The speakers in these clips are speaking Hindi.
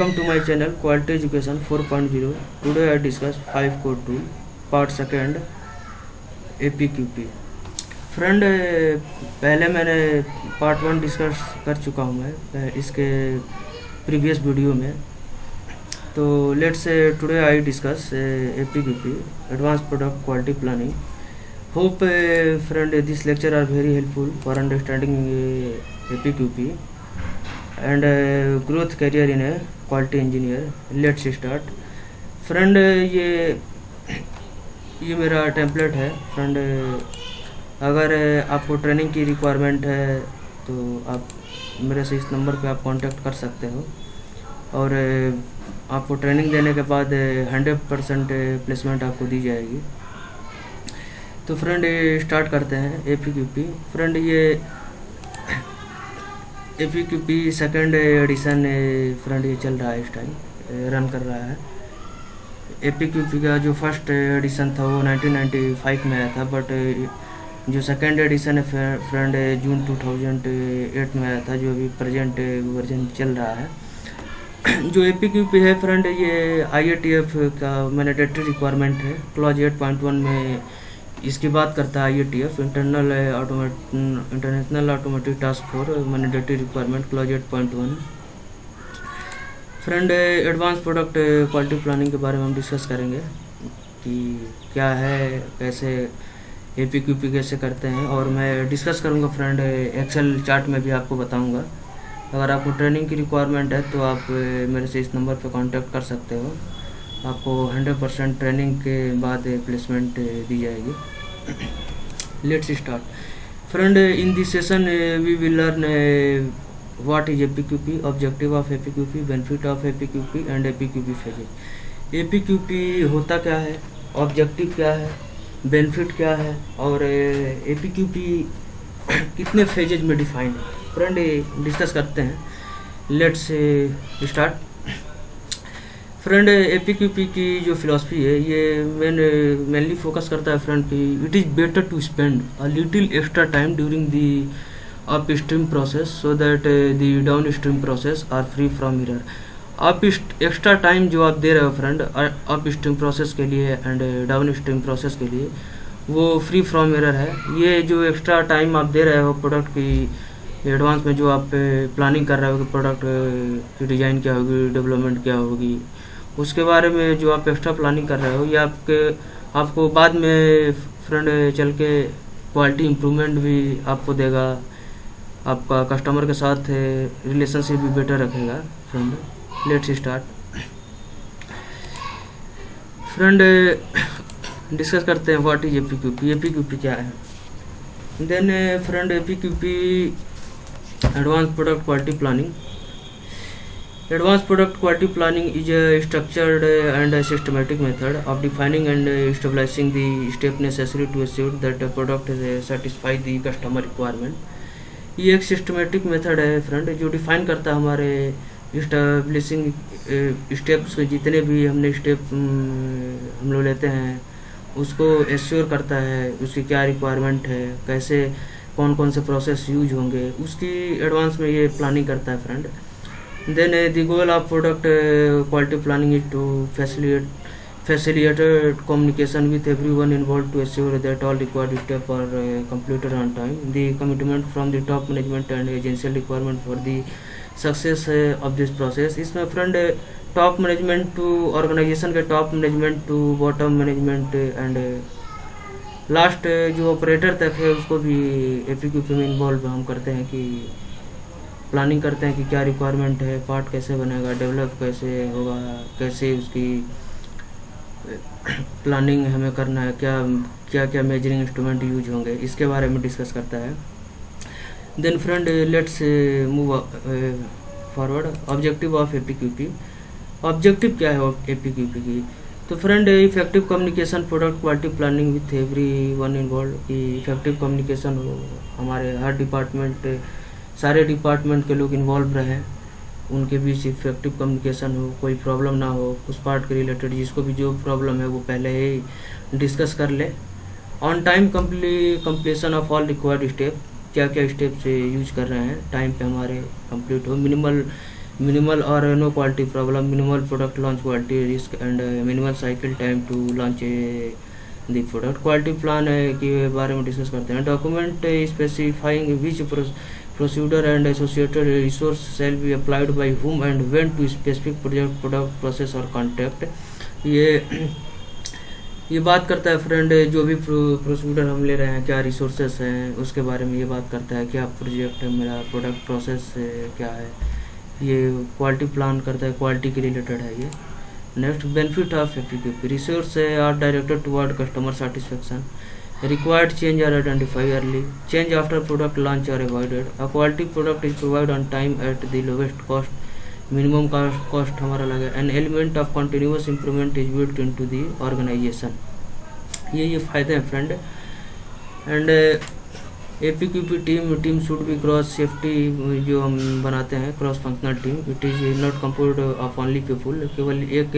Welcome to my channel Quality Education 4.0. Today I discuss 5 code tool part second APQP. Friend पहले मैंने पार्ट 1 डिस्कस कर चुका हूँ मैं इसके प्रीवियस वीडियो में. तो let's today I discuss APQP advance product quality planning. Hope friend this lecture are very helpful for understanding APQP and growth career in a quality engineer. Let's start. Friend ये मेरा टेम्पलेट है. फ्रेंड अगर आपको ट्रेनिंग की रिक्वायरमेंट है तो आप मेरे से इस नंबर पे आप कांटेक्ट कर सकते हो और आपको ट्रेनिंग देने के बाद 100% प्लेसमेंट आपको दी जाएगी. तो फ्रेंड स्टार्ट करते हैं APQP. फ्रेंड ये APQP सेकेंड एडिशन फ्रेंड ये चल रहा है, इस टाइम रन कर रहा है. APQP का जो फर्स्ट एडिशन था वो 1995 में आया था, बट जो सेकेंड एडिशन है फ्रेंड जून 2008 में आया था, जो अभी प्रेजेंट वर्जन चल रहा है. जो APQP है फ्रेंड ये IATF का मैंडेटरी रिक्वायरमेंट है. क्लॉज 8.1 में इसकी बात करता है IATF international automatic task force mandatory requirement clause 8.1. Friend advance product quality planning के बारे में हम डिस्कस करेंगे कि क्या है, कैसे APQP कैसे करते हैं, और मैं डिस्कस करूंगा फ्रेंड एक्सेल चार्ट में भी आपको बताऊंगा. अगर आपको ट्रेनिंग की रिक्वायरमेंट है तो आप मेरे से इस नंबर पर कांटेक्ट कर सकते हो. आपको 100% ट्रेनिंग के बाद प्लेसमेंट दी जाएगी. Let's start. Friend in this session we will learn what is APQP, objective of APQP, benefit of APQP and APQP phases. APQP होता क्या है, ऑब्जेक्टिव क्या है, बेनिफिट क्या है, और APQP कितने फेजेज में डिफाइंड है. फ्रेंड डिस्कस करते हैं. Let's start. फ्रेंड APQP की जो फिलॉसफी है ये मेनली फोकस करता है फ्रेंड कि it is better to spend a little extra time during the upstream process so that the downstream process are free from error. आप एक्स्ट्रा टाइम जो आप दे रहे हो फ्रेंड अप स्ट्रीम प्रोसेस के लिए एंड डाउन स्ट्रीम प्रोसेस के लिए, वो फ्री फ्रॉम एरर है. ये जो एक्स्ट्रा टाइम आप दे रहे हो प्रोडक्ट की एडवांस में, जो आप प्लानिंग कर रहे हो कि प्रोडक्ट की डिज़ाइन क्या होगी, डेवलपमेंट क्या होगी, उसके बारे में जो आप एक्स्ट्रा प्लानिंग कर रहे हो, ये आपको बाद में फ्रेंड चल के क्वालिटी इम्प्रूवमेंट भी आपको देगा. आपका कस्टमर के साथ रिलेशनशिप भी बेटर रखेगा. Friend let's start. Friend discuss करते हैं व्हाट इज APQP. APQP क्या है. Then friend APQP advance product quality planning. Advanced product quality planning is a structured and a systematic method of defining and establishing the steps necessary to ensure that the product satisfy the customer requirement. ये एक सिस्टमेटिक मेथड है फ्रेंड जो डिफाइन करता है हमारे इस्टेब्लिशिंग स्टेप्स, जितने भी हमने स्टेप हम लोग लेते हैं उसको एश्योर करता है उसकी क्या रिक्वायरमेंट है, कैसे कौन कौन से प्रोसेस यूज होंगे, उसकी एडवांस में ये प्लानिंग करता है friend. Then the goal of product quality planning is to facilitate communication with everyone involved to assure that all required steps are completed on time. The commitment from the top management and essential requirement for the success of this process. इसमें friend top management to organisation के top management to bottom management and last जो ऑपरेटर तक है उसको भी APQP में इन्वॉल्व हम करते हैं कि प्लानिंग करते हैं कि क्या रिक्वायरमेंट है, पार्ट कैसे बनेगा, डेवलप कैसे होगा, कैसे उसकी प्लानिंग हमें करना है, क्या क्या मेजरिंग इंस्ट्रूमेंट यूज होंगे, इसके बारे में डिस्कस करता है. Then friend let's move forward. Objective of APQP. Objective क्या है APQP की. तो friend effective communication product quality planning with every one involve, कि इफेक्टिव कम्युनिकेशन हो, हमारे हर डिपार्टमेंट सारे डिपार्टमेंट के लोग इन्वॉल्व रहें, उनके बीच इफेक्टिव कम्युनिकेशन हो, कोई प्रॉब्लम ना हो उस पार्ट के रिलेटेड. जिसको भी जो प्रॉब्लम है वो पहले ही डिस्कस कर ले. On time completion of all required step, क्या क्या स्टेप से यूज कर रहे हैं, टाइम पे हमारे कंप्लीट हो. Minimal minimal or no quality problem, minimal product launch quality risk, and minimal cycle time to launch the product. Quality plan के बारे में डिस्कस करते हैं. Document specifying which procedure and associated resource shall be applied by whom and when to specific project, product, process और contact. ये बात करता है फ्रेंड, जो भी प्रोसीडर हम ले रहे हैं, क्या रिसोर्सेस हैं, उसके बारे में ये बात करता है. क्या प्रोजेक्ट है मेरा, प्रोडक्ट प्रोसेस क्या है, ये क्वालिटी प्लान करता है, क्वालिटी के रिलेटेड है ये. Next, benefit of APQP. Resource are directed toward customer satisfaction. Required change are identify early. Change after product launch are avoided. A quality product is provide on time at the lowest cost. Minimum cost हमारा लगा. An element of continuous improvement is built into the organisation. ये फ़ायदे हैं friend. And APQP team should be cross safety जो हम बनाते हैं, cross functional team. It is not composed of only people. केवल एक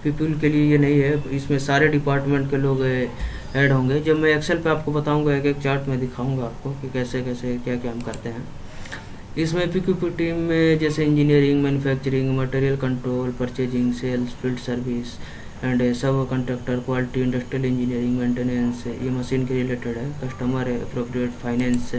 पीपुल के लिए ये नहीं है, इसमें सारे डिपार्टमेंट के लोग ऐड होंगे. जब मैं एक्सेल पे आपको बताऊंगा, एक चार्ट में दिखाऊंगा आपको कि कैसे कैसे क्या क्या हम करते हैं. इसमें एपीक्यूपी टीम में जैसे engineering, manufacturing, material control, purchasing, sales, field service and sub contractor, quality, industrial engineering, maintenance, ये मशीन के रिलेटेड है, कस्टमर अप्रोप्रिएट, फाइनेंस.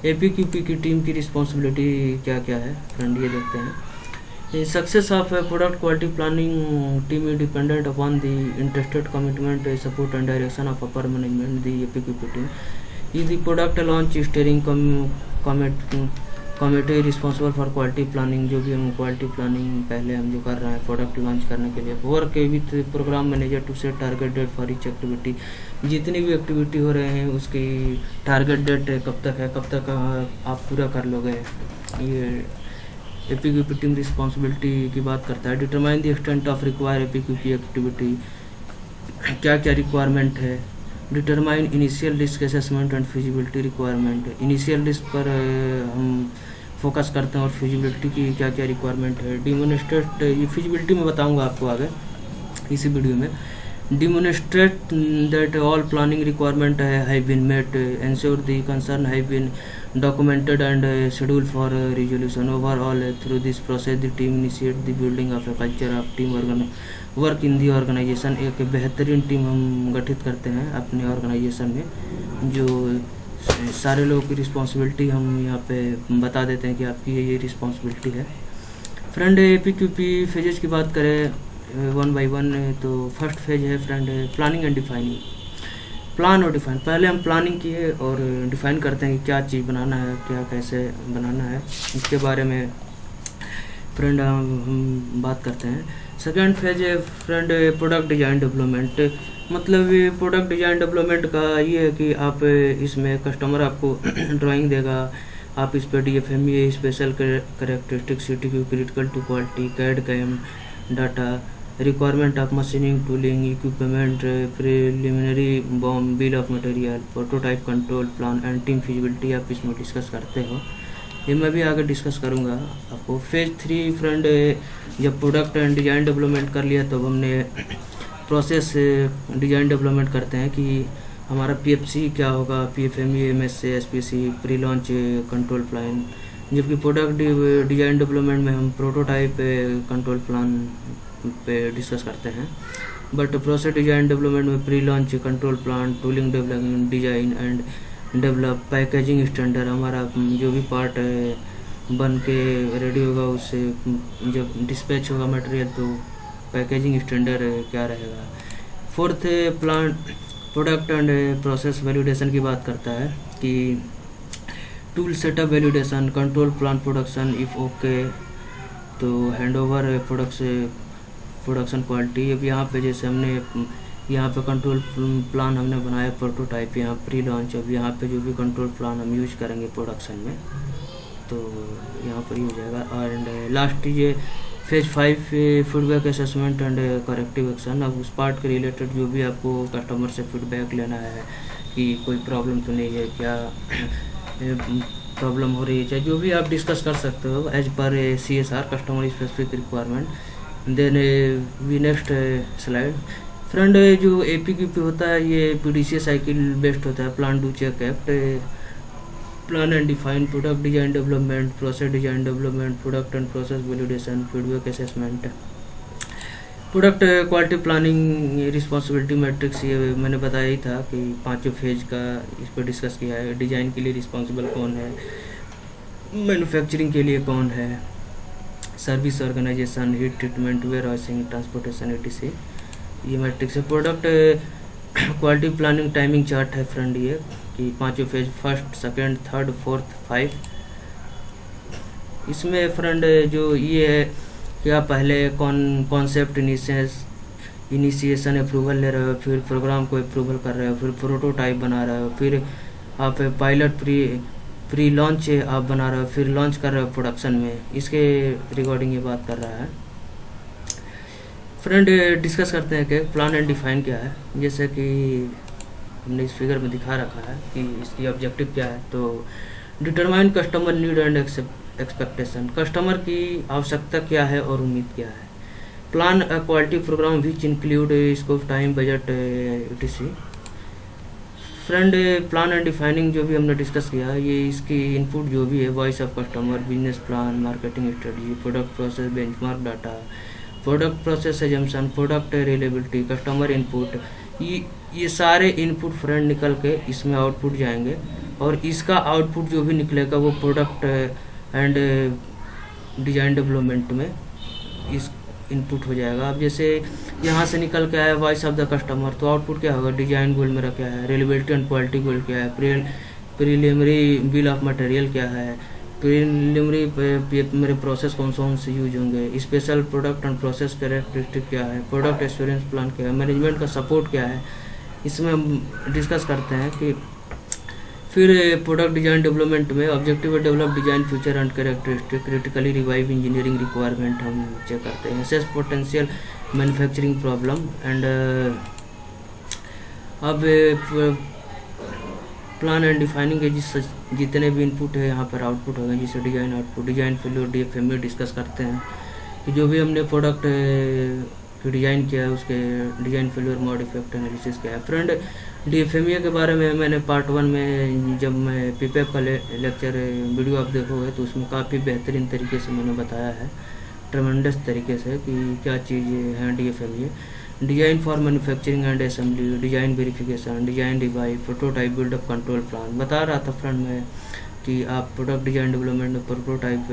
एपीक्यूपी की टीम की रिस्पॉन्सिबिलिटी क्या क्या है फ्रेंड, ये देखते हैं. Success of product quality planning team is dependent upon the interested commitment, support and direction of upper management. The APQP team is the product launch steering committee responsible for quality planning. जो भी हम क्वालिटी प्लानिंग पहले हम जो कर रहे हैं प्रोडक्ट लॉन्च करने के लिए. Work with programme manager to set target date for each activity. जितनी भी एक्टिविटी हो रहे हैं उसकी टारगेट डेट कब तक है, कब तक आप पूरा कर लोगे. ये एपीक्यूपी टीम रिस्पॉन्सिबिलिटी की बात करता है. Determine the extent of require APQP activity. क्या क्या रिक्वायरमेंट है. Determine initial risk assessment and feasibility requirement. Initial risk पर हम फोकस करते हैं और फिजिबिलिटी की क्या क्या रिक्वायरमेंट है. डिमोनिस्ट्रेट, ये फिजिबिलिटी में बताऊंगा आपको आगे इसी वीडियो में. Demonstrate that all planning requirement have been met. Ensure the concern have been documented and schedule for resolution. Overall through this process the team initiate the building of a culture of team work in the organisation. एक बेहतरीन टीम हम गठित करते हैं अपने ऑर्गेनाइजेशन में, जो सारे लोगों की रिस्पॉन्सिबिलिटी हम यहाँ पे बता देते हैं कि आपकी ये रिस्पॉन्सिबिलिटी है. फ्रेंड, एपीक्यूपी फेजेस की बात करें वन बाय वन, तो फर्स्ट फेज है friend planning and defining. Plan और डिफाइन. पहले हम प्लानिंग किए और डिफाइन करते हैं कि क्या चीज़ बनाना है, क्या कैसे बनाना है, इसके बारे में फ्रेंड हम बात करते हैं. सेकेंड फेज है फ्रेंड प्रोडक्ट डिजाइन डेवलपमेंट. मतलब ये प्रोडक्ट डिजाइन डेवलपमेंट का ये है कि आप इसमें कस्टमर आपको ड्राइंग देगा, आप इस पर DFME special characteristics, CTQ critical to quality, CAD CAM data, requirement of machining, tooling, equipment, preliminary bill of material, prototype, control plan and team feasibility आप इसमें डिस्कस करते हो. ये मैं भी आगे डिस्कस करूँगा आपको. फेज 3 फ्रेंड, जब प्रोडक्ट एंड डिज़ाइन डेवलपमेंट कर लिया तब हमने प्रोसेस डिज़ाइन डेवलपमेंट करते हैं कि हमारा PFC क्या होगा, PFME, MSA, SPC, pre launch control plan. जबकि प्रोडक्ट डिज़ाइन डेवलपमेंट में हम प्रोटोटाइप कंट्रोल प्लान पे डिस्कस करते हैं. बट प्रोसेस डिज़ाइन डेवलपमेंट में pre launch control plan, tooling development, design and develop, packaging standard. हमारा जो भी पार्ट बन के रेडी होगा उससे जब डिस्पैच होगा मटेरियल तो पैकेजिंग स्टैंडर्ड क्या रहेगा. Fourth plan product and process validation की बात करता है कि tool setup validation, control plan production if okay, तो हैंडओवर प्रोडक्शन क्वालिटी. अब यहाँ पे जैसे हमने यहाँ पे कंट्रोल प्लान हमने बनाया प्रोटोटाइप, यहाँ प्री लॉन्च. अब यहाँ पे जो भी कंट्रोल प्लान हम यूज करेंगे प्रोडक्शन में तो यहाँ पर ही हो जाएगा. एंड लास्ट ये phase 5 feedback assessment and corrective action. अब उस पार्ट के रिलेटेड जो भी आपको कस्टमर से फीडबैक लेना है कि कोई प्रॉब्लम तो नहीं है, क्या प्रॉब्लम हो रही है, चाहे जो भी आप डिस्कस कर सकते हो as per CSR, customer specific requirement. Then we next slide. Friend, जो एपीक्यूपी होता है ये PDCA साइकिल बेस्ड होता है, plan do check act. Plan and define, product design development, process design development, product and process validation, feedback assessment, product quality planning, responsibility matrix. ये मैंने बताया ही था कि पांचों फेज का इस पर डिस्कस किया है। डिजाइन के लिए रिस्पॉन्सिबल कौन है, मैन्युफैक्चरिंग के लिए कौन है, service organisation, heat treatment, warehousing, transportation, etc। ये मैट्रिक्स है। Product quality planning timing chart है फ्रेंड, ये कि पांचों phase, first, second, third, fourth, 5। इसमें फ्रेंड जो ये है कि आप पहले कॉन्सेप्ट इनिशिएशन अप्रूवल ले रहे हो, फिर प्रोग्राम को अप्रूवल कर रहे हो, फिर प्रोटोटाइप बना रहे हो, फिर आप पायलट प्री लॉन्च आप बना रहे हो, फिर लॉन्च कर रहे हो प्रोडक्शन में। इसके रिगार्डिंग ये बात कर रहा है फ्रेंड। डिस्कस करते हैं कि प्लान एंड डिफाइन क्या है। जैसे कि हमने इस फिगर में दिखा रखा है कि इसकी ऑब्जेक्टिव क्या है। तो determine customer need and expectation, customer की आवश्यकता क्या है और उम्मीद क्या है। Plan a quality programme which include scope, time, budget, etc। Friend plan and defining जो भी हमने डिस्कस किया, ये इसकी इनपुट जो भी है, voice of customer, business plan, marketing strategy, product process, benchmark data, product process assumption, product reliability, customer input, ये सारे इनपुट फ्रेंड निकल के इसमें आउटपुट जाएंगे। और इसका आउटपुट जो भी निकलेगा वो प्रोडक्ट एंड डिजाइन डेवलपमेंट में इस इनपुट हो जाएगा। अब जैसे यहाँ से निकल के आया वॉइस ऑफ द कस्टमर, तो आउटपुट क्या होगा, डिजाइन गोल मेरा क्या है, रिलेबिलिटी एंड क्वालिटी गोल क्या है, प्रीलिमिनरी बिल ऑफ मटेरियल क्या है, प्रीलिमिनरी मेरे प्रोसेस कौन से यूज होंगे, special product and process characteristic क्या है, प्रोडक्ट एश्योरेंस प्लान क्या है, मैनेजमेंट का सपोर्ट क्या है। इसमें हम डिस्कस करते हैं कि फिर प्रोडक्ट डिजाइन डेवलपमेंट में objective develop design feature and characteristic, critically revive engineering requirement हम चेक करते हैं, assess potential manufacturing problem and अब प्लान एंड डिफाइनिंग के जितने भी इनपुट है यहाँ पर आउटपुट होगा, जिसे design output, design failure, DFME discuss करते हैं कि जो भी हमने प्रोडक्ट डिजाइन किया है उसके design failure, mod, effect analysis क्या है। फ्रेंड DFME के बारे में मैंने पार्ट 1 में जब मैं PPAP का लेक्चर वीडियो आप देखोगे तो उसमें काफ़ी बेहतरीन तरीके से मैंने बताया है, ट्रेमेंडस तरीके से, कि क्या चीज़ें हैं DFME। Design for manufacturing and assembly, design verification, design review, prototype, build up, control plan. बता रहा था फ्रेंड में कि आप प्रोडक्ट डिजाइन डेवलपमेंट में प्रोटोटाइप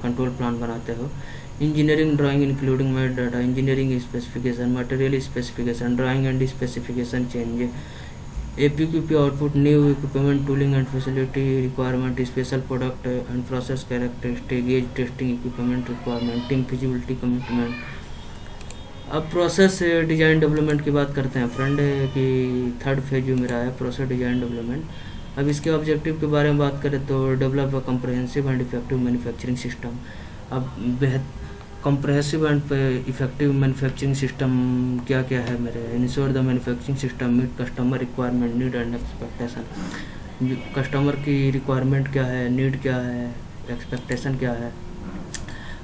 कंट्रोल प्लान बनाते हो। Engineering drawing including math data, engineering specification, material specification, drawing and specification change, APQP output, new equipment, tooling and facility requirement, special product and process characteristic, gauge testing, equipment requirement, team feasibility commitment. अब प्रोसेस डिजाइन डेवलपमेंट की बात करते हैं फ्रेंड कि थर्ड फेज जो मेरा है प्रोसेस डिजाइन डेवलपमेंट। अब इसके ऑब्जेक्टिव के बारे में बात करें तो develop a comprehensive and effective manufacturing system. अब comprehensive and effective manufacturing system क्या क्या है मेरे, ensure the manufacturing system meet customer requirement, need and expectation. Customer की रिक्वायरमेंट क्या है, नीड क्या है, एक्सपेक्टेशन क्या है।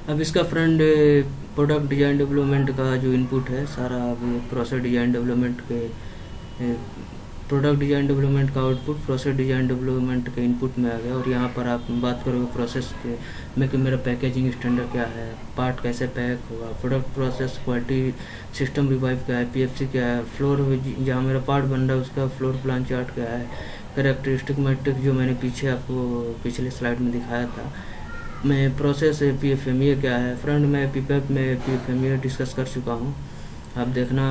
अब इसका फ्रेंड प्रोडक्ट डिजाइन डेवलपमेंट का जो इनपुट है सारा, अब प्रोसेस डिजाइन डेवलपमेंट के प्रोडक्ट डिजाइन डेवलपमेंट का आउटपुट प्रोसेस डिजाइन डेवलपमेंट के इनपुट में आ गया। और यहाँ पर आप बात करोगे प्रोसेस के में कि मेरा पैकेजिंग स्टैंडर्ड क्या है, पार्ट कैसे पैक होगा, product process quality system revive क्या है, PFC क्या है, फ्लोर जहाँ मेरा पार्ट बन रहा है उसका फ्लोर प्लान चार्ट क्या है, कैरेक्टरिस्टिक मैट्रिक्स जो मैंने पीछे आपको पिछले स्लाइड में दिखाया था। मैं प्रोसेस PFMEA क्या है फ्रेंड, मैं PPAP में PFMEA डिस्कस कर चुका हूँ, आप देखना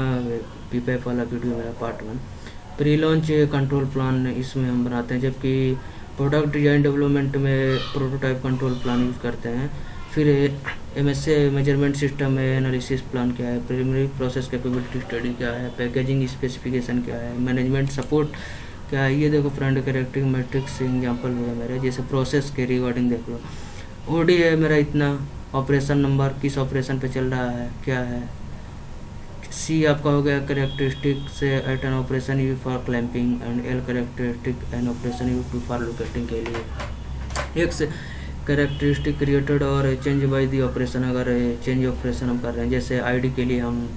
PPAP वाला वीडियो मेरा part 1। Pre launch control plan इसमें हम बनाते हैं, जबकि प्रोडक्ट डिजाइन डेवलपमेंट में प्रोटोटाइप कंट्रोल प्लान यूज़ करते हैं। फिर MSA मेजरमेंट सिस्टम में एनालिसिस प्लान क्या है, प्रीलिमिनरी प्रोसेस कैपेबिलिटी स्टडी क्या है, पैकेजिंग स्पेसिफिकेशन क्या है, मैनेजमेंट सपोर्ट क्या है। ये देखो फ्रेंड कैरेक्टरिस्टिक मैट्रिक्स एग्जाम्पल हुआ मेरे, जैसे प्रोसेस के रिगार्डिंग देख लो, OD है मेरा इतना, ऑपरेशन नंबर किस ऑपरेशन पे चल रहा है क्या है। C आपका हो गया कैरेक्टरिस्टिक से at an operation use for clamping and L characteristic an operation use to for locating के लिए। X कैरेक्टरिस्टिक क्रिएटेड और चेंज बाय दी ऑपरेशन, अगर चेंज ऑपरेशन हम कर रहे हैं, जैसे ID के लिए हम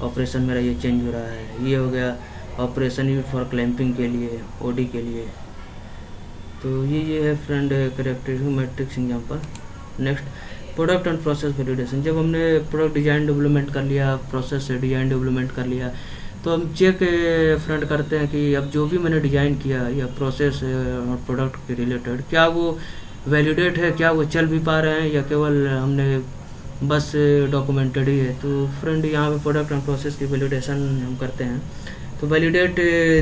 ऑपरेशन मेरा ये चेंज हो रहा है, ये हो गया ऑपरेशन यू फॉर क्लैंपिंग के लिए OD के लिए। तो ये है friend characteristic matrix example. Next, product and process validation. जब हमने प्रोडक्ट डिजाइन डेवलपमेंट कर लिया, प्रोसेस से डिजाइन डेवलपमेंट कर लिया, तो हम चेक फ्रेंड करते हैं कि अब जो भी मैंने डिजाइन किया या प्रोसेस और प्रोडक्ट के रिलेटेड, क्या वो वैलिडेट है, क्या वो चल भी पा रहे हैं या केवल हमने बस डॉक्यूमेंटेड ही है। तो फ्रेंड यहाँ पे प्रोडक्ट एंड प्रोसेस की वैलिडेशन हम करते हैं। तो वैलिडेट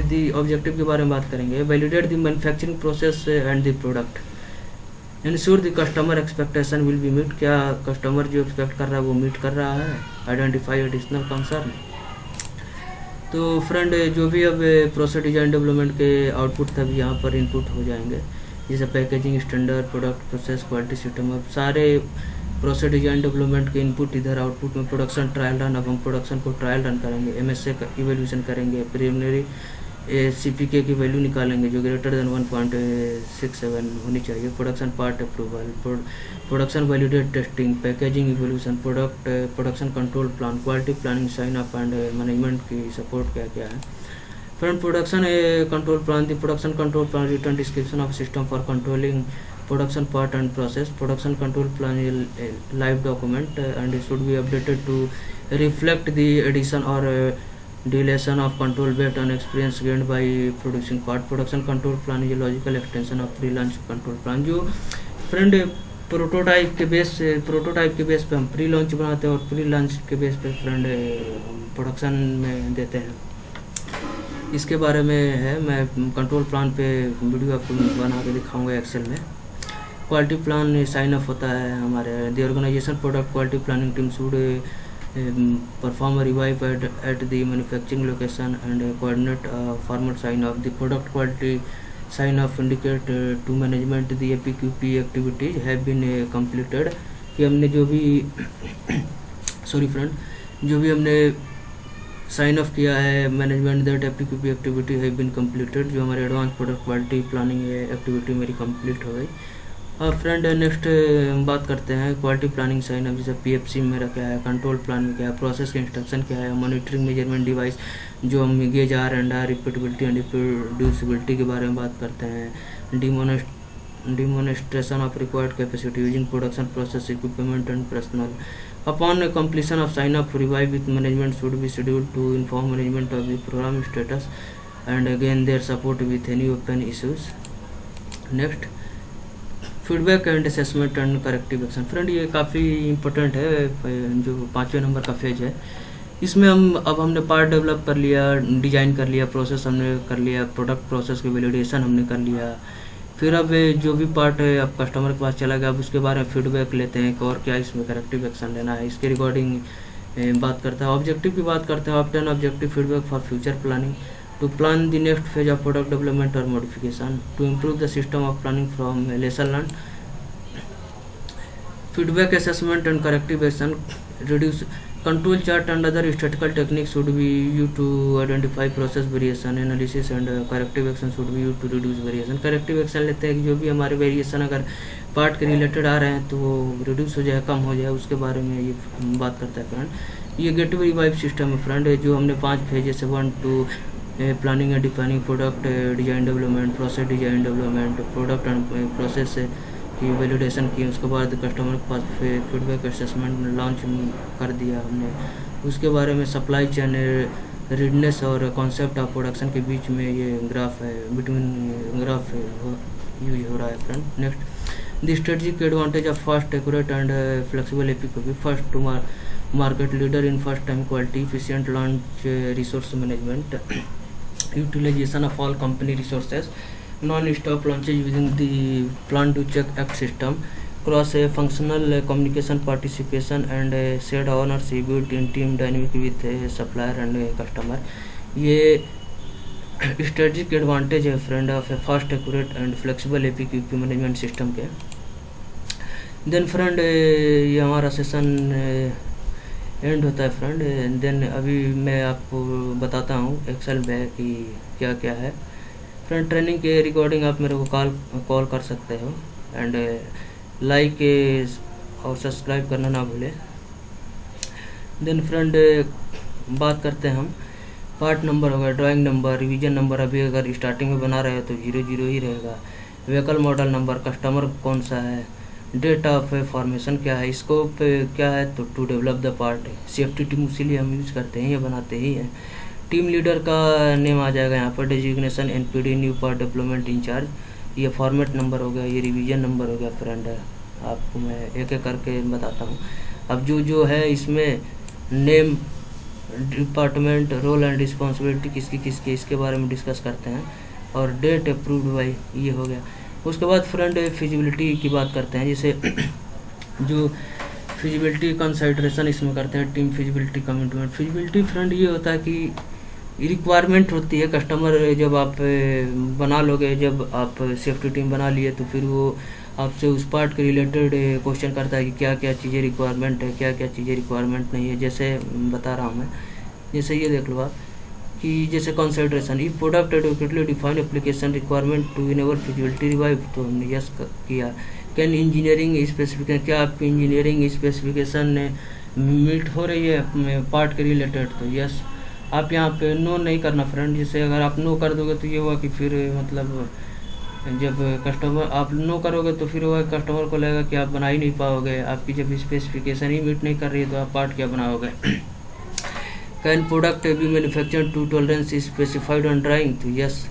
दी ऑब्जेक्टिव के बारे में बात करेंगे। Validate the manufacturing process and the product, ensure the customer expectation will be meet, क्या कस्टमर जो एक्सपेक्ट कर रहा है वो मीट कर रहा है। Identify additional concern. तो फ्रेंड जो भी अब प्रोसेस डिजाइन डेवलपमेंट के आउटपुट था यहाँ पर इनपुट हो जाएंगे, जैसे packaging standard, product process, quality system. अब सारे प्रोसेस डिजाइन डेवलपमेंट के इनपुट इधर आउटपुट में प्रोडक्शन ट्रायल रन। अब हम प्रोडक्शन को ट्रायल रन करेंगे, एमएसए का इवैल्यूएशन करेंगे, प्रीलिमिनरी सीपीके की वैल्यू निकालेंगे जो ग्रेटर देन 1.67 होनी चाहिए। Production part approval, production validate testing, packaging evolution, production control plan, quality planning, sign up and management की सपोर्ट क्या क्या है। Friend production control plan, the production control plan return description of system for controlling production part and process. Production control plan is a live document and it should be updated to reflect the addition or deletion of control based on experience gained by producing part. Production control plan is a logical extension of pre-launch control plan। जो फ्रेंड प्रोटोटाइप के बेस पे हम प्री लॉन्च बनाते हैं और प्री लॉन्च के बेस पे फ्रेंड प्रोडक्शन में देते हैं। इसके बारे में है, मैं कंट्रोल प्लान पे वीडियो आपको बना के दिखाऊंगा एक्सेल में। क्वालिटी प्लान साइन अप होता है हमारे the organisation product quality planning team should perform revive at the manufacturing location and coordinate formal sign off the product quality sign off indicate to management the APQP activities have been completed, कि हमने जो भी सॉरी फ्रेंड जो भी हमने साइन ऑफ किया है management that APQP activity have been completed, जो हमारे advance product quality planning activity मेरी कंप्लीट हो गई। और फ्रेंड नेक्स्ट बात करते हैं क्वालिटी प्लानिंग साइन अप, जैसे पीएफसी मेरा क्या है, कंट्रोल प्लान में क्या है, प्रोसेस के इंस्ट्रक्शन क्या है, मॉनिटरिंग मेजरमेंट डिवाइस जो हम gauge R and R, repeatability and reproducibility के बारे में बात करते हैं। Demonstration of required capacity using production process equipment and personal. Upon completion of sign up, revive with management should be scheduled to inform management of the program status and again their support with any open issues. Next, feedback and assessment and corrective action. Friend ये काफ़ी इंपॉर्टेंट है, जो 5वें नंबर का फेज है। इसमें हमने पार्ट डेवलप कर लिया, डिजाइन कर लिया, प्रोसेस हमने कर लिया, प्रोडक्ट प्रोसेस की वैलिडेशन हमने कर लिया। फिर अब जो भी पार्ट है अब कस्टमर के पास चला गया, अब उसके बारे में फीडबैक लेते हैं कि और क्या इसमें करेक्टिव एक्शन लेना है, इसके रिगार्डिंग बात करता है। ऑब्जेक्टिव की बात करते हैं, obtain objective feedback for future planning, to plan the next phase of product development और modification, to improve the system of planning from lesson learn. Feedback assessment and corrective action, reduce control chart and other statistical techniques should be used to identify process variation analysis and corrective action should be used to reduce variation। corrective action लेते हैं कि जो भी हमारे वेरिएशन अगर पार्ट के रिलेटेड आ रहे हैं तो वो रिड्यूस हो जाए, कम हो जाए, उसके बारे में ये बात करता है फ्रेंड। ये गेटवे रिवाइव सिस्टम है फ्रेंड, जो हमने 5 फेज जैसे 1 2 planning and defining product design development, process design development, product and process की वैलिडेशन की, उसके बाद कस्टमर के पास फीडबैक असेसमेंट लॉन्च कर दिया हमने। उसके बारे में सप्लाई चेन रीडनेस और कॉन्सेप्ट ऑफ प्रोडक्शन के बीच में ये ग्राफ है, बिटवीन ग्राफ यूज हो रहा है friend. Next, the strategic advantage of fast accurate and flexible APQP, first to market leader in first time quality, efficient launch resource management, utilisation of all company resources, non-stop launches using the plan to check act system, cross functional communication participation and shared ownership built in team dynamic with supplier and customer। ये strategic advantage है friend of fast accurate and flexible APQP management system के। देन फ्रेंड ये हमारा सेशन एंड होता है फ्रेंड। देन अभी मैं आपको बताता हूँ एक्सेल में कि क्या क्या है फ्रेंड। ट्रेनिंग के रिकॉर्डिंग आप मेरे को कॉल कर सकते हो एंड लाइक और सब्सक्राइब करना ना भूलें। देन फ्रेंड बात करते हैं हम पार्ट नंबर होगा, ड्राइंग नंबर, रिवीजन नंबर। अभी अगर स्टार्टिंग में बना रहे हो तो 0 0 ही रहेगा। व्हीकल मॉडल नंबर, कस्टमर कौन सा है, डेट ऑफ फॉर्मेशन क्या है, स्कोप क्या है, तो टू डेवलप द पार्ट है। सेफ्टी टीम इसीलिए हम यूज करते हैं, ये बनाते ही हैं। टीम लीडर का नेम आ जाएगा यहाँ पर, designation NPD new part development incharge, ये फॉर्मेट नंबर हो गया, ये रिवीजन नंबर हो गया फ्रेंड। आपको मैं एक एक करके बताता हूँ। अब जो है इसमें name, department, role and responsibility किसकी किसकी, इसके बारे में डिस्कस करते हैं। और डेट अप्रूव्ड बाई, ये हो गया। उसके बाद फ्रेंड फिजिबिलिटी की बात करते हैं, जैसे जो फिजिबिलिटी कंसिडरेशन इसमें करते हैं, team feasibility commitment. Feasibility friend ये होता है कि रिक्वायरमेंट होती है, कस्टमर जब आप बना लोगे, जब आप सेफ्टी टीम बना लिए तो फिर वो आपसे उस पार्ट के रिलेटेड क्वेश्चन करता है कि क्या क्या चीज़ें रिक्वायरमेंट है, क्या क्या चीज़ें रिक्वायरमेंट नहीं है। जैसे बता रहा हूँ मैं, जैसे ये देख लो आप कि जैसे कंसिडरेशन, ई product adequately define application requirement to enable feasibility review, तो हमने यस किया। कैन इंजीनियरिंग स्पेसिफिकेशन, क्या आपकी इंजीनियरिंग स्पेसिफिकेशन मीट हो रही है पार्ट के रिलेटेड, तो यस। आप यहाँ पे नो नहीं करना फ्रेंड, जैसे अगर आप नो कर दोगे तो ये हुआ कि फिर मतलब जब कस्टमर आप नो करोगे तो फिर वो कस्टमर को लगेगा कि आप बना ही नहीं पाओगे, आपकी जब स्पेसिफिकेशन ही मीट नहीं कर रही है तो आप पार्ट क्या बनाओगे। Can product be manufactured to tolerance specified on drawing, तो yes.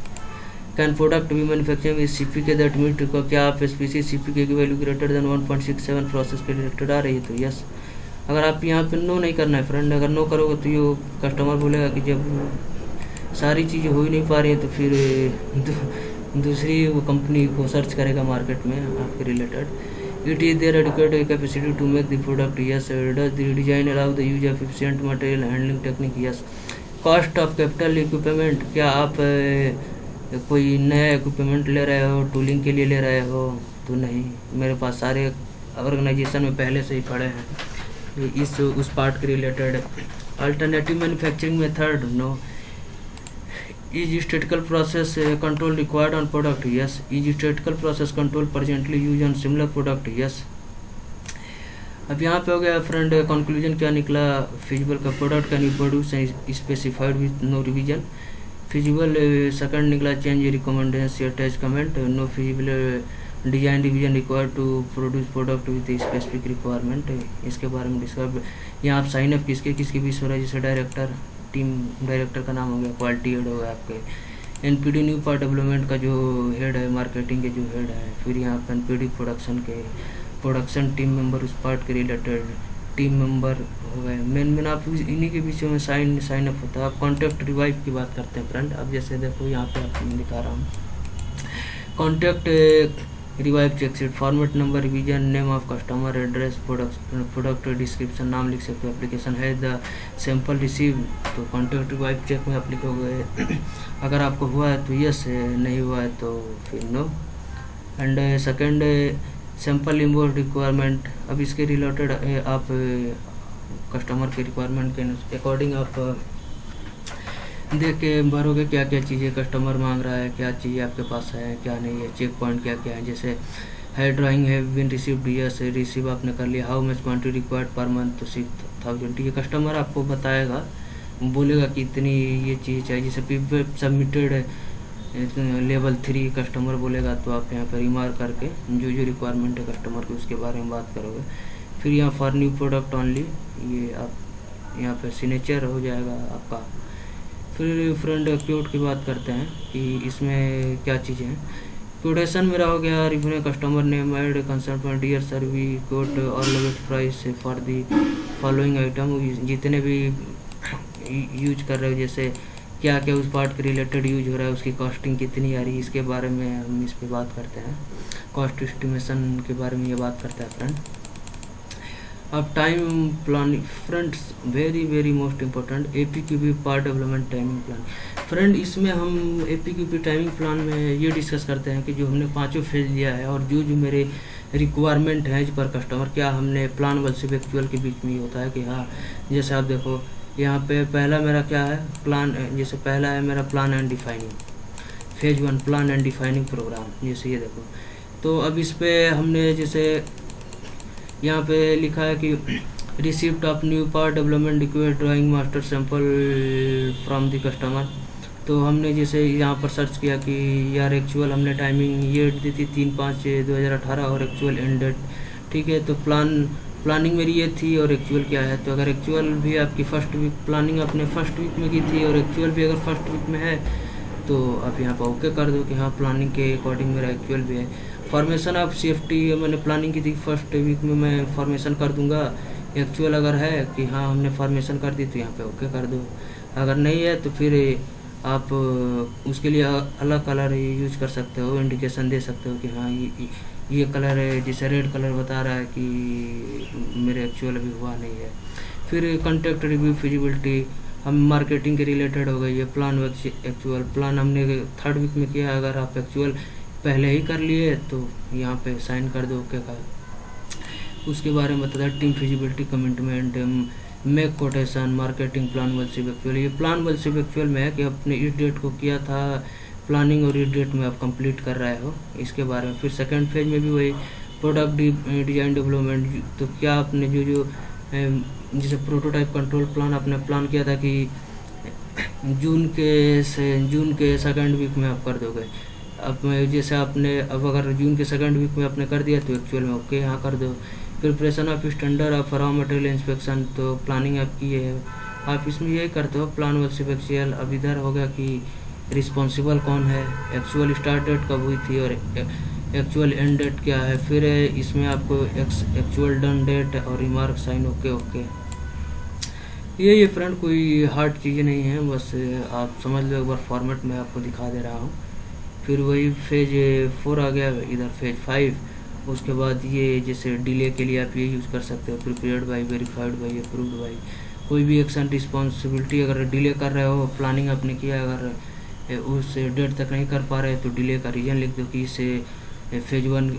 Can product be manufacture with CPK that meet, क्या आप स्पीसी सीपीके की वैल्यू ग्रेटर देन 1.67 प्रोसेस के रिलेटेड आ रही है, तो यस। अगर आप यहाँ पे नो नहीं करना है फ्रेंड, अगर नो करोगे तो ये कस्टमर बोलेगा कि जब सारी चीज़ें हो ही नहीं पा रही है तो फिर दूसरी वो कंपनी को सर्च करेगा मार्केट में आपके related. It is there adequate capacity to make the product, yes. Does the design allow the use of efficient material handling technique, yes. Cost of capital equipment, क्या आप कोई नया इक्विपमेंट ले रहे हो, टूलिंग के लिए ले रहे हो, तो नहीं, मेरे पास सारे ऑर्गेनाइजेशन में पहले से ही पड़े हैं इस उस पार्ट के related. Alternative manufacturing method, no. Is statistical process control required on product, yes. Is statistical process control presently use on similar product, yes. अब यहाँ पे हो गया फ्रेंड कंक्लूजन, क्या निकला, फिजिबल का product can be produce specified with no revision. Feasible second निकला, change recommendation attach comment, no feasible design revision required to produce product with specific requirement, इसके बारे में डिस्कस। यहाँ आप साइन अप किसके किसके बीच हो रहा है, जैसे डायरेक्टर, टीम डायरेक्टर का नाम हो गया, क्वालिटी हेड हो गया आपके, एनपीडी न्यू पार्ट डेवलपमेंट का जो हेड है, मार्केटिंग के जो हेड है, फिर यहाँ पर एनपीडी प्रोडक्शन टीम मेंबर उस पार्ट के रिलेटेड टीम मेंबर हो गए। मेन आप इन्हीं के बीच में साइन अप होता है। आप कॉन्टैक्ट रिवाइव की बात करते हैं फ्रेंड। अब जैसे देखो यहाँ पे आपको दिखा रहा हूँ, contact revive check sheet, format number, revision, name of customer, address, product description, नाम लिख सकते हो, एप्लीकेशन है द सैंपल रिसीव, तो कॉन्टैक्ट रिवाइव चेक में आप लिखोगे। अगर आपको हुआ है तो यस है, नहीं हुआ है तो फिर no. And second sample import requirement, अब इसके रिलेटेड आप कस्टमर के रिक्वायरमेंट के अकॉर्डिंग आप देख के भरोगे क्या क्या चीज़ें कस्टमर मांग रहा है, क्या चीज़ें आपके पास है, क्या नहीं है, चेक पॉइंट क्या क्या है। जैसे है ड्राइंग है बिन रिसीव्ड, यस, रिसीव आपने कर लिया। How much quantity required per month, तो 6000, ये कस्टमर आपको बताएगा, बोलेगा कि इतनी ये चीज़ चाहिए। जैसे पीपीएफ सबमिटेड लेवल 3 कस्टमर बोलेगा तो आप यहाँ पर रिमार्क करके जो रिक्वायरमेंट है कस्टमर की उसके बारे में बात करोगे। फिर यहाँ फॉर न्यू प्रोडक्ट ओनली, ये आप यहाँ पर सिग्नेचर हो जाएगा आपका। फिर फ्रेंड क्यूट की बात करते हैं कि इसमें क्या चीज़ें हैं। क्यूटेशन मेरा हो गया, review customer name add concern पर dear sir we quote our lowest price for the following item, जितने भी यूज कर रहे हो, जैसे क्या क्या उस पार्ट के रिलेटेड यूज हो रहा है, उसकी कॉस्टिंग कितनी आ रही है, इसके बारे में हम इस पे बात करते हैं। कॉस्ट एस्टिमेशन के बारे में ये बात करते हैं फ्रेंड। अब time planning friends, very most important, APQP part development timing plan. Friend इसमें हम एपीक्यूपी टाइमिंग प्लान में ये डिस्कस करते हैं कि जो हमने 5 फेज लिया है और जो मेरे रिक्वायरमेंट है पर कस्टमर, क्या हमने प्लान वर्सेस एक्चुअल के बीच में ये होता है कि हाँ, जैसे आप देखो यहाँ पे पहला मेरा क्या है प्लान, जैसे पहला है मेरा plan and defining, phase 1 plan and defining program, जैसे ये देखो। तो अब इस पे हमने जैसे यहाँ पे लिखा है कि receipt of new part development request drawing master sample from the customer, तो हमने जैसे यहाँ पर सर्च किया कि यार एक्चुअल हमने टाइमिंग ये दी थी 3/5/2018 और एक्चुअल एंड डेट, ठीक है। तो प्लानिंग मेरी ये थी और एक्चुअल क्या है। तो अगर एक्चुअल भी आपकी फर्स्ट वीक प्लानिंग आपने फर्स्ट वीक में की थी और एक्चुअल भी अगर फर्स्ट वीक में है तो आप यहाँ पर ओके कर दो कि हाँ प्लानिंग के अकॉर्डिंग मेरा एक्चुअल भी है। फॉर्मेशन आप सेफ्टी मैंने प्लानिंग की थी फर्स्ट वीक में, मैं फॉर्मेशन कर दूंगा। एक्चुअल अगर है कि हाँ हमने फॉर्मेशन कर दी तो यहाँ पे ओके कर दो। अगर नहीं है तो फिर आप उसके लिए अलग कलर यूज कर सकते हो, इंडिकेशन दे सकते हो कि हाँ ये कलर है, जैसे रेड कलर बता रहा है कि मेरे एक्चुअल अभी हुआ नहीं है। फिर कॉन्टेक्ट रिव्यू फिजिबिलिटी हम मार्केटिंग के रिलेटेड हो गई है। प्लान एक्चुअल प्लान हमने थर्ड वीक में किया, अगर आप एक्चुअल पहले ही कर लिए तो यहाँ पे साइन कर दो ओके का। उसके बारे में बताता है team feasibility commitment, make quotation, marketing plan worship actual. ये प्लान वर्शिप एक्चुअल में है कि आपने इस डेट को किया था प्लानिंग और इस डेट में आप कंप्लीट कर रहे हो, इसके बारे में। फिर सेकंड फेज में भी वही प्रोडक्ट डिजाइन डेवलपमेंट, तो क्या आपने जो जैसे प्रोटोटाइप कंट्रोल प्लान आपने प्लान किया था कि जून के सेकंड वीक में आप कर दोगे। अब जैसे आपने अब अगर जून के सेकंड वीक में आपने कर दिया तो एक्चुअल में ओके यहाँ कर दो। Preparation of standard of raw material inspection, तो प्लानिंग आपकी ये है, आप इसमें यही करते हो प्लान वर्शिप एक्चुअल। अब इधर हो गया कि रिस्पॉन्सिबल कौन है, एक्चुअल स्टार्ट डेट कब हुई थी और एक्चुअल एंड डेट क्या है। फिर इसमें आपको एक्चुअल डन डेट और रिमार्क साइन ओके। ये फ्रेंड कोई हार्ड चीज़ें नहीं है, बस आप समझ लो एक बार फॉर्मेट में आपको दिखा दे रहा हूँ। फिर वही फेज 4 आ गया, इधर फेज 5। उसके बाद ये जैसे डिले के लिए आप ये यूज़ कर सकते हो, prepared by, verified by, approved by. कोई भी एक्शन रिस्पॉन्सिबिलिटी अगर डिले कर रहे हो, प्लानिंग आपने किया अगर उस डेट तक नहीं कर पा रहे तो डिले का रीज़न लिख दो कि इसे फेज वन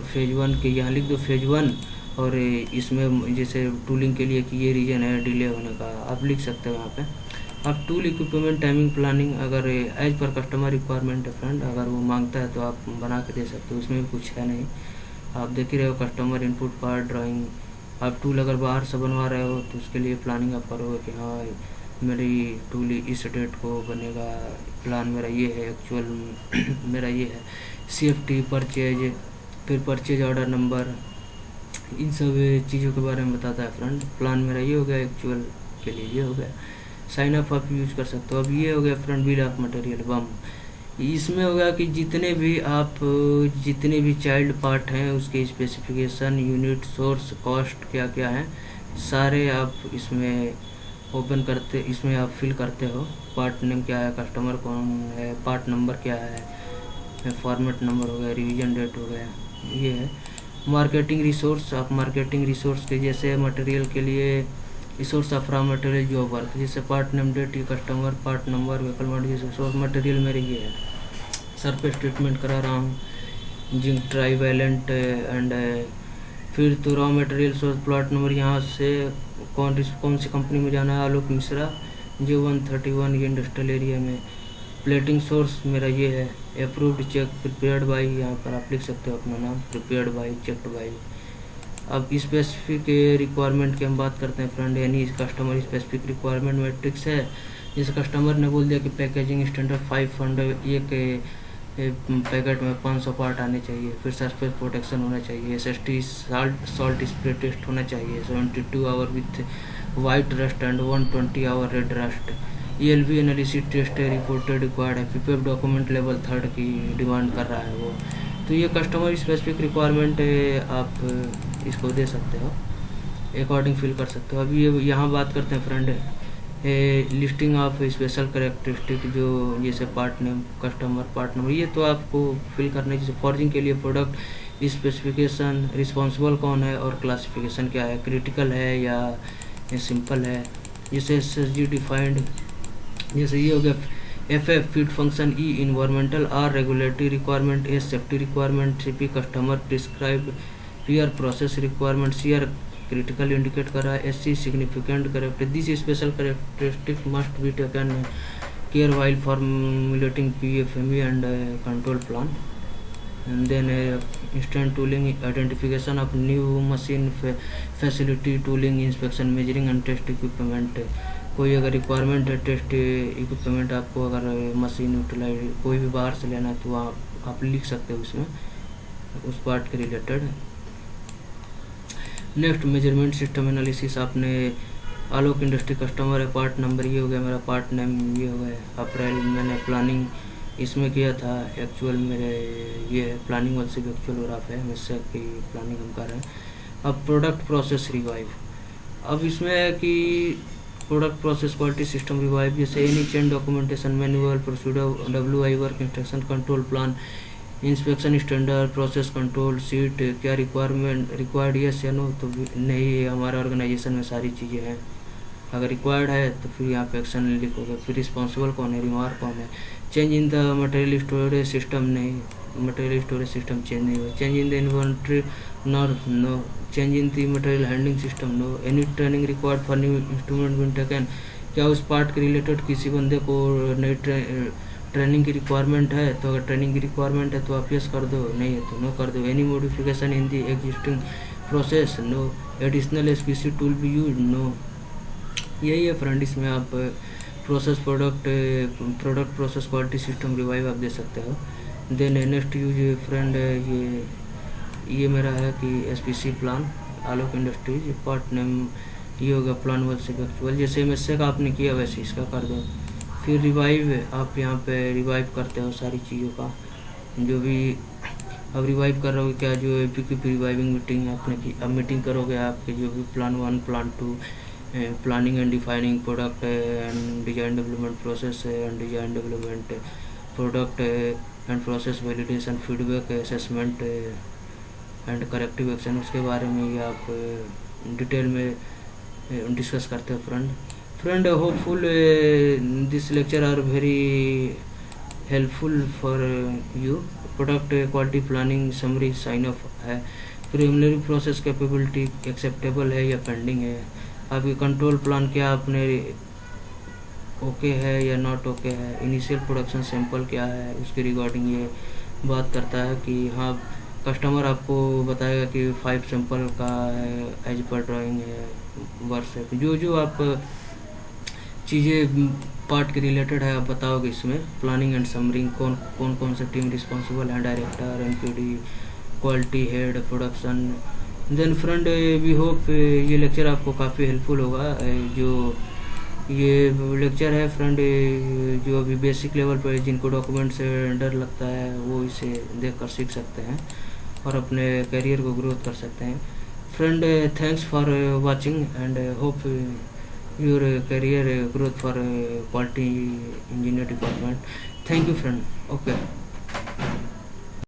के यहाँ लिख दो फेज 1, और इसमें जैसे टूलिंग के लिए कि ये रीज़न है डिले होने का आप लिख सकते हो यहाँ पे। अब टूल इक्विपमेंट टाइमिंग प्लानिंग अगर एज पर कस्टमर रिक्वायरमेंट है फ्रेंड, अगर वो मांगता है तो आप बना के दे सकते हो, उसमें भी कुछ है नहीं। आप देख ही रहे हो कस्टमर इनपुट पार्ट ड्राइंग। आप टूल अगर बाहर से बनवा रहे हो तो उसके लिए प्लानिंग आप करोगे कि हाँ मेरी टूल इस डेट को बनेगा, प्लान मेरा ये है, एक्चुअल मेरा ये है। CFT परचेज, फिर परचेज ऑर्डर नंबर, इन सब चीज़ों के बारे में बताता है फ्रेंड। प्लान मेरा ये हो गया, एक्चुअल के लिए ये हो गया। साइन अप आप यूज कर सकते हो। अब ये हो गया फ्रेंड बिल ऑफ मटेरियल बम। इसमें होगा कि जितने भी चाइल्ड पार्ट हैं उसके स्पेसिफिकेशन, यूनिट, सोर्स, कॉस्ट क्या क्या है सारे आप इसमें इसमें आप फिल करते हो। पार्ट नेम क्या है, कस्टमर कौन है, पार्ट नंबर क्या है, फॉर्मेट नंबर हो गया, रिवीजन डेट हो गया, ये है। मार्केटिंग रिसोर्स, आप मार्केटिंग रिसोर्स के जैसे मटेरियल के लिए resource of raw material job work, जैसे part name, date, customer, part number, vehicle model, source material मेरे ये है। सरफेस ट्रीटमेंट करा रहा हूँ, जिंक ट्राईवैलेंट एंड फिर तो raw material source plot number, यहाँ से कौन सी कंपनी में जाना है, आलोक मिश्रा J131 ये इंडस्ट्रियल एरिया में। प्लेटिंग सोर्स मेरा ये है। अप्रूव्ड चेक, प्रिपेयर्ड बाई, यहाँ पर आप लिख सकते हो अपना नाम, प्रिपेयर्ड बाई, चेक्ड बाई। अब स्पेसिफिक रिक्वायरमेंट की हम बात करते हैं फ्रेंड, यानी कस्टमर स्पेसिफिक रिक्वायरमेंट मैट्रिक्स है। जैसे कस्टमर ने बोल दिया कि पैकेजिंग स्टैंडर्ड 500 एक पैकेट में 500 पार्ट आने चाहिए, फिर सरफेस प्रोटेक्शन होना चाहिए, SST सॉल्ट स्प्रे टेस्ट होना चाहिए, 72 hour with white rust and 120 hour red rust, ELV analysis test reported required है, PPF डॉक्यूमेंट लेवल 3 की डिमांड कर रहा है वो। तो ये कस्टमर स्पेसिफिक रिक्वायरमेंट आप इसको दे सकते हो, अकॉर्डिंग फिल कर सकते हो। अभी ये यहाँ बात करते हैं friend listing of special characteristic, जो जैसे part name, customer, part number, ये तो आपको फिल करना है। जैसे फॉर्जिंग के लिए प्रोडक्ट स्पेसिफिकेशन, रिस्पॉन्सिबल कौन है और क्लासिफिकेशन क्या है, क्रिटिकल है या सिंपल है। जैसे SSG डिफाइंड, जैसे ये हो गया FF feed function, E environmental, R regulatory requirement, S safety requirement, CP customer prescribe, PR process requirement, CR critical indicate करा है, SC significant correct, this special characteristic must be taken care while formulating PFME and control plan. And then instant tooling, identification of new machine facility, tooling, inspection, measuring and test equipment. कोई अगर रिक्वायरमेंट है टेस्ट इक्विपमेंट, आपको अगर मशीन यूटिलाइज कोई भी बाहर से लेना है तो आप लिख सकते हो उसमें, उस पार्ट के related. Next measurement system analysis, आपने आलोक इंडस्ट्री कस्टमर है, पार्ट नंबर ये हो गया, मेरा पार्ट नेम ये हो गया। अप्रैल मैंने प्लानिंग इसमें किया था, एक्चुअल मेरे ये है प्लानिंग वन से एक्चुअल ग्राफ है, मिससे की प्लानिंग हम कर रहे हैं। अब प्रोडक्ट प्रोसेस रिवाइव, अब इसमें है कि product process quality system revive, जैसे any change documentation manual procedure WI work instruction control plan inspection standard process control sheet, क्या रिक्वायर्ड यस या नो, तो नहीं, हमारे ऑर्गेनाइजेशन में सारी चीज़ें हैं। अगर रिक्वायर्ड है तो फिर यहाँ पे एक्शन लिखोगे। फिर रिस्पॉन्सिबल कौन है, रिमार्क कौन है। Change in the material storage system, नहीं, मटेरियल स्टोरेज सिस्टम चेंज नहीं हुआ। Change in the inventory no. Change in the material handling system no. Any training required for new instrument been taken, क्या उस पार्ट के रिलेटेड किसी बंदे को नई ट्रेनिंग की रिक्वायरमेंट है, तो अगर ट्रेनिंग की रिक्वायरमेंट है तो आप यस कर दो, नहीं है तो नो कर दो। Any modification in the existing process, no. Additional SPC tool be use, no. यही है फ्रेंड, इसमें आप product process quality system review आप दे सकते हो। देन नेक्स्ट यूज फ्रेंड, ये मेरा है कि SPC प्लान आलोक इंडस्ट्रीज, पार्ट नेम ये होगा प्लान वन से एक्चुअल, जैसे MSA का आपने किया वैसे इसका कर दो। फिर रिवाइव, आप यहाँ पे रिवाइव करते हो सारी चीज़ों का, जो भी अब रिवाइव कर रहे हो, क्या जो APQP रिवाइविंग मीटिंग आपने की, अब मीटिंग करोगे आपके जो भी plan 1 plan 2 planning and defining product and design development process and design development product and process validation feedback assessment and corrective action, उसके बारे में ये आप डिटेल में डिस्कस करते हो friend. Hopeful this lecture are very helpful for you. Product quality planning summary sign off है। प्रिलिमिनरी प्रोसेस कैपेबिलिटी एक्सेप्टेबल है या पेंडिंग है। आपकी कंट्रोल प्लान क्या आपने ओके है या नॉट ओके है। इनिशियल प्रोडक्शन सैंपल क्या है, उसके रिगार्डिंग ये बात करता है कि हाँ, कस्टमर आपको बताएगा कि 5 सैंपल का एज पर ड्राइंग है, वर्ष है, जो आप चीज़ें पार्ट के रिलेटेड है आप बताओगे इसमें। प्लानिंग एंड समरिंग, कौन से टीम रिस्पॉन्सिबल है, director, MPD, quality head, production. Then friend we hope ये लेक्चर आपको काफ़ी हेल्पफुल होगा। जो ये लेक्चर है फ्रेंड, जो अभी बेसिक लेवल पर जिनको डॉक्यूमेंट से डर लगता है वो इसे देखकर सीख सकते हैं और अपने करियर को ग्रोथ कर सकते हैं। Friend thanks for watching and hope your career growth for quality engineer department. Thank you friend. Okay.